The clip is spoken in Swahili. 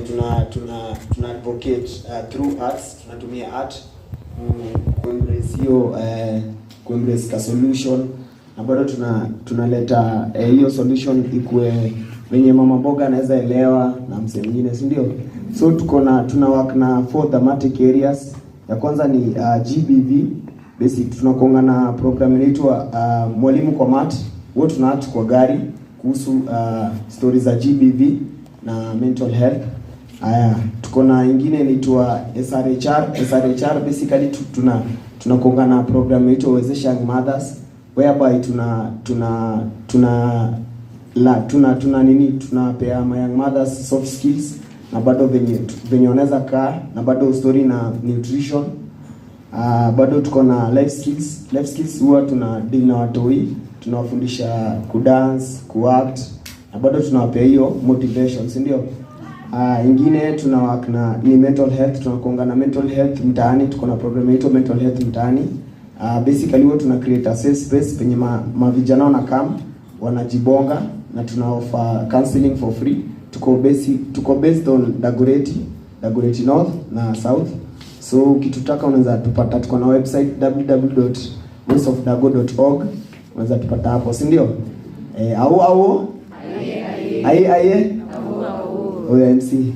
tuna advocate through arts, tunatumia art kuembrace ka solution, na bado tunaleta hiyo solution ikue wenye mama mboga anaweza elewa na msee mwingine, si ndio? So tuna work na 4 thematic areas. Ya kwanza ni GBV. Basic tunakonga na program inaitwa mwalimu kwa mat. Wote tuna art kwa gari kuhusu stories za GBV na mental health. Haya, tuko na ingine inaitwa SRHR. Basically tunakonga na program inaitwa Wezesha Young Mothers, whereby tunapea young mothers soft skills na bado venye wanaweza kaa, na bado story na nutrition. Bado tuko na life skills huwa tuna deal na watoi, tunawafundisha kudance, kuact, na bado tunawapea hiyo motivation, si ndio? Ingine tuna work na ni mental health, tunakonga na mental health mtaani. Tuko na program yetu mental health mtaani. Basically huwa tuna create a safe space penye mavijana wanajibonga, na tuna offer counseling for free. Tuko based on Dagoretti North na South. So ukitutaka unaweza tupata, tuko na website www.voiceofdago.org. unaweza tupata hapo, si ndio? Aye. MC